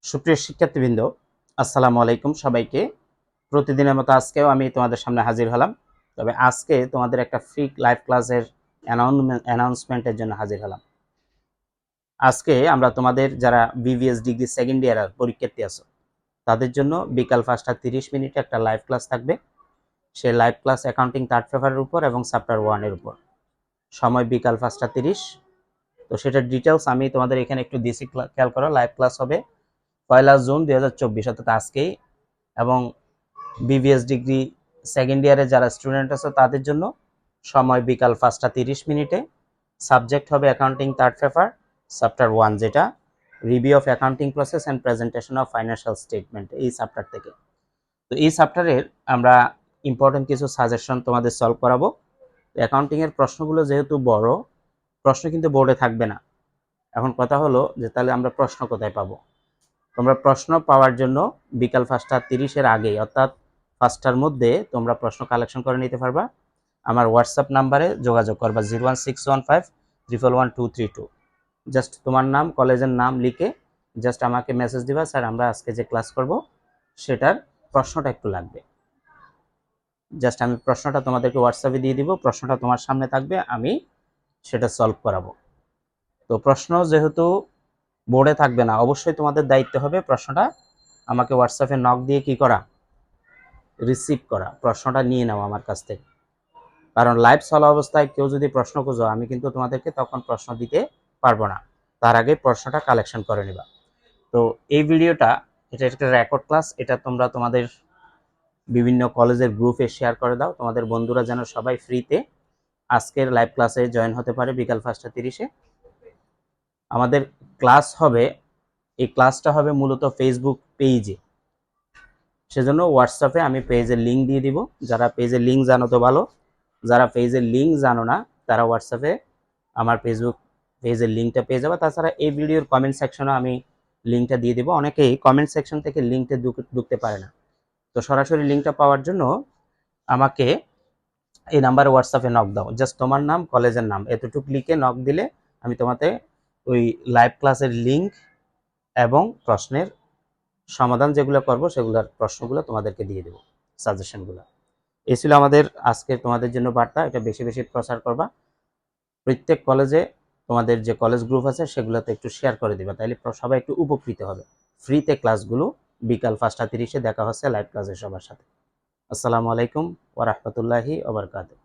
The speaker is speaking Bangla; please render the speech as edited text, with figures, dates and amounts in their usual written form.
সুপ্রিয় শিক্ষার্থীবৃন্দ, আসসালামু আলাইকুম সবাইকে। প্রতিদিনের মতো আজকেও আমি তোমাদের সামনে হাজির হলাম। তবে আজকে তোমাদের একটা ফ্রি লাইভ ক্লাসের অ্যানাউন্সমেন্টের জন্য হাজির হলাম। আজকে আমরা তোমাদের যারা বিবিএস ডিগ্রি সেকেন্ড ইয়ারের পরীক্ষার্থী আছো তাদের জন্য বিকাল 5:30 একটা লাইভ ক্লাস থাকবে। সেই লাইভ ক্লাস অ্যাকাউন্টিং থার্ড পেপারের উপর এবং চ্যাপ্টার 1-এর উপর। সময় বিকাল 5:30। তো সেটার ডিটেলস আমি তোমাদের এখানে একটু দিয়েছি, খেয়াল করো। লাইভ ক্লাস হবে 1 জুন 2024, অর্থাৎ আজকেই। এবং বিবিএস ডিগ্রি সেকেন্ড ইয়ারে যারা স্টুডেন্ট আছে তাদের জন্য সময় বিকাল 5:30। সাবজেক্ট হবে অ্যাকাউন্টিং থার্ড পেপার চ্যাপ্টার 1, যেটা review of accounting process and presentation of financial statement, এই চ্যাপ্টার থেকে। তো এই চ্যাপ্টারের আমরা ইম্পর্টেন্ট কিছু সাজেশন তোমাদের সলভ করাবো। অ্যাকাউন্টিংয়ের প্রশ্নগুলো যেহেতু বড়, প্রশ্ন কিন্তু বোর্ডে থাকবে না। এখন কথা হলো যে তাহলে আমরা প্রশ্ন কোথায় পাবো? তোমরা প্রশ্ন পাওয়ার জন্য বিকাল 5:30 আগেই, অর্থাৎ 5টার মধ্যে তোমরা প্রশ্ন কালেকশন করে নিতে পারবা। আমার হোয়াটসঅ্যাপ নাম্বারে যোগাযোগ করবা 01615111232। জাস্ট তোমার নাম, কলেজের নাম লিখে জাস্ট আমাকে মেসেজ দিবা, স্যার আমরা আজকে যে ক্লাস করব সেটার প্রশ্নটা একটু লাগবে। জাস্ট আমি প্রশ্নটা তোমাদেরকে হোয়াটসঅ্যাপে দিয়ে দিব, প্রশ্নটা তোমার সামনে থাকবে, আমি সেটা সলভ করাবো। তো প্রশ্ন যেহেতু বোর্ডে থাকবে না, অবশ্যই তোমাদের দায়িত্ব হবে প্রশ্নটা আমাকে হোয়াটসঅ্যাপে নক দিয়ে কি করা, রিসিভ করা, প্রশ্নটা নিয়ে নাও আমার কাছ থেকে। কারণ লাইভ চলা অবস্থায় কেউ যদি প্রশ্ন খোঁজো, আমি কিন্তু তোমাদেরকে তখন প্রশ্ন দিতে পারবো না। তার আগে প্রশ্নটা কালেকশন করে নিবা। তো এই ভিডিওটা, এটা একটা রেকর্ড ক্লাস, এটা তোমরা তোমাদের বিভিন্ন কলেজের গ্রুপে শেয়ার করে দাও, তোমাদের বন্ধুরা যেন সবাই ফ্রিতে আজকের লাইভ ক্লাসে জয়েন হতে পারে বিকাল 5:30। আমাদের ক্লাস হবে, এই ক্লাসটা হবে মূলত ফেসবুক পেজে। সেজন্য হোয়াটসঅ্যাপে আমি পেজের লিঙ্ক দিয়ে দিব। যারা পেজের লিঙ্ক জানো তো ভালো, যারা পেজের লিঙ্ক জানো না তারা হোয়াটসঅ্যাপে আমার ফেসবুক পেজের লিঙ্কটা পেয়ে যাবে। তাছাড়া এই ভিডিওর কমেন্ট সেকশনে আমি লিঙ্কটা দিয়ে দিব। অনেকেই কমেন্ট সেকশন থেকে লিঙ্কটা ঢুকতে পারে না। তো সরাসরি লিঙ্কটা পাওয়ার জন্য আমাকে এই নাম্বারে হোয়াটসঅ্যাপে নক দাও, জাস্ট তোমার নাম, কলেজের নাম, এতটুকু লিখে নক দিলে আমি তোমাকে ওই লাইভ ক্লাসের লিঙ্ক এবং প্রশ্নের সমাধান যেগুলো করব সেগুলোর প্রশ্নগুলো তোমাদেরকে দিয়ে দেবো, সাজেশনগুলো। এই ছিল আমাদের আজকে তোমাদের জন্য বার্তা। এটা বেশি বেশি প্রচার করবা, প্রত্যেক কলেজে তোমাদের যে কলেজ গ্রুপ আছে সেগুলোতে একটু শেয়ার করে দিবা, তাইলে সবাই একটু উপকৃত হবে। ফ্রিতে ক্লাসগুলো বিকাল 5:30 দেখা হচ্ছে লাইভ ক্লাসে সবার সাথে। আসসালামু আলাইকুম ওয়া রাহমাতুল্লাহি ওয়া বারাকাতুহু।